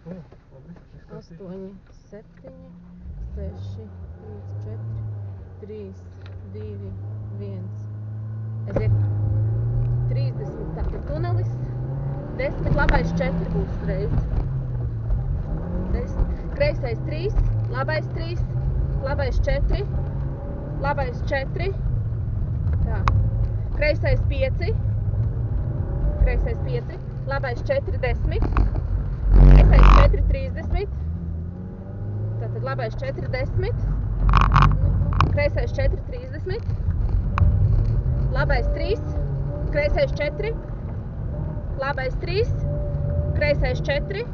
8, 7, 6, 5, 4, 3, 2, 1. Aiziet. 30, tātad tunelis. 10, labais 4 būs reiz. 10, kreisais 3, labais 3, labais 4, labais 4. Tā. Kreisais 5, kreisais 5, labais 4, 10. Kreisais 4, 30. Tātad labais 4, 10. Kreisais 4, 30. Labais 3, kreisais 4. Labais 3, kreisais 4.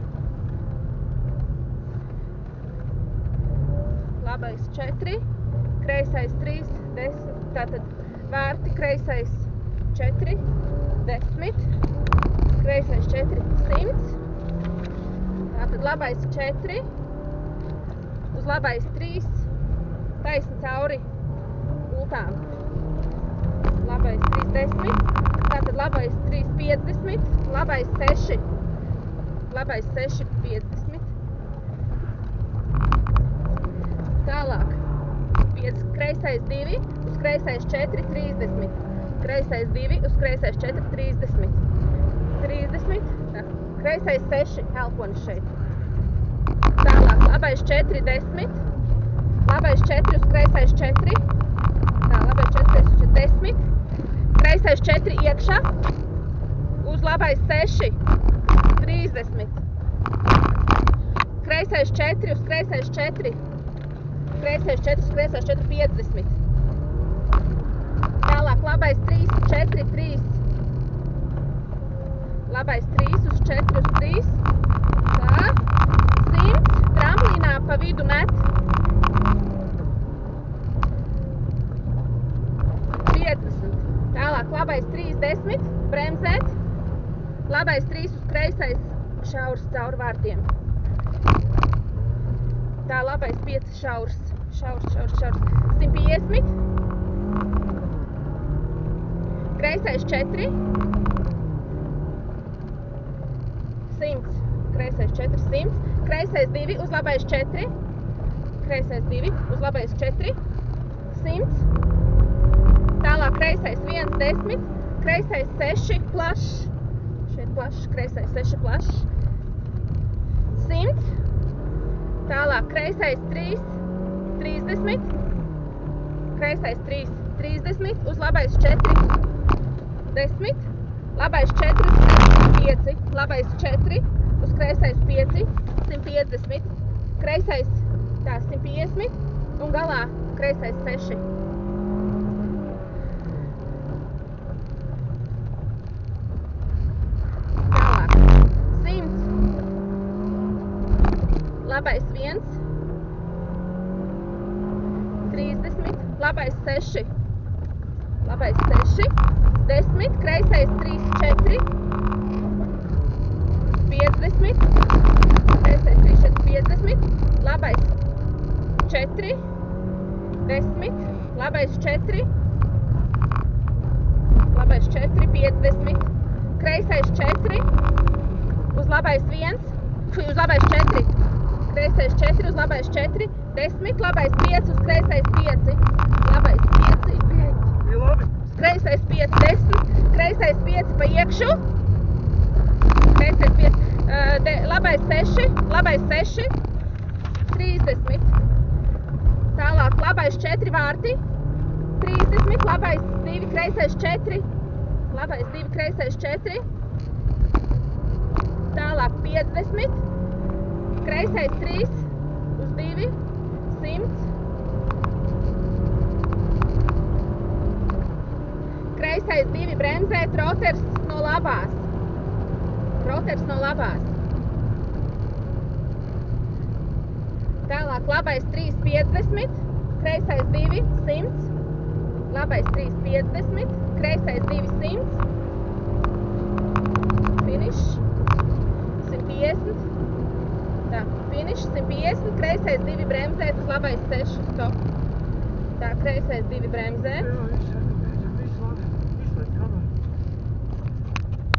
Labais 4, kreisais 3, 10. Tātad vārti, kreisais 4, 10. Kreisais 4, 100. Tātad labais 4, uz labais 3, taisni cauri gultām. Labais 3, 10. Tātad labais 3, 50. Labais 6, labais 6, 50. Tālāk. Kreisais 2, uz kreisais 4, 30. Kreisais 2, uz kreisais 4, 30. 30. Tā. Kreisais 6, elponis šeit. Tālāk. Labais 4, 10. Labais 4, uz kreisais 4. Tā, labais 4, kreisais 10. Kreisais 4 iekšā. Uz labais 6, 30. Kreisais 4, uz kreisais 4. Kreisais 4, uz kreisais 4, 50. Tālāk labais 3, 4, 3. Labais 3, uz 4, uz 3. Tā. 100. Tramplīnā pa vidu met. 50. Tālāk labais 3, 10. Bremzēt. Labais 3 uz kreisais šaurs caur vārtiem. Tā, labais 5 šaurs. Šaurs. 150. Kreisais 4. 100. Kreisais 4, 100. Kreisais 2 uz labais 4. Kreisais 2 uz labais 4. 100. Tālāk kreisais 1, 10. Kreisais 6, plašs. Šeit plašs, kreisais 6, plašs. 100. Tālāk kreisais 3, 30. Kreisais 3, 30. Uz labais 4, 10. Labais 4, uz 5. Labais 4, uz kreisais 5, 150. Kreisais, tā, 150. Un galā kreisais 6. Labais 1, 30, labais 6, labais 6, 10, kreisais 3, 4, 50, kreisais 3, 4, 50, labais 4, 10, labais 4, labais 4, 50, kreisais 4, uz labais 1, uz labais 4. Kreisais 4, uz labais 4, 10, labais 5, uz kreisais 5, labais 5, 5, uz kreisais 5, 10, kreisais 5 pa iekšu, kreisais 5, labais 6, labais 6, 30, tālāk labais 4 vārti, 30, labais 2, kreisais 4, labais 2, kreisais 4, tālāk 50, kreisais 3, uz 2, 100. Kreisais 2 bremzēt, roters no labās. Roters no labās. Tālāk labais 3, 50. Kreisais 2, 100. Labais 3, 50. Kreisais 2, 100. Finish. 150. Tā, finish, 150, kreisais 2 bremzēt, uz labais 6, stop. Tā, kreisais 2 bremzēt.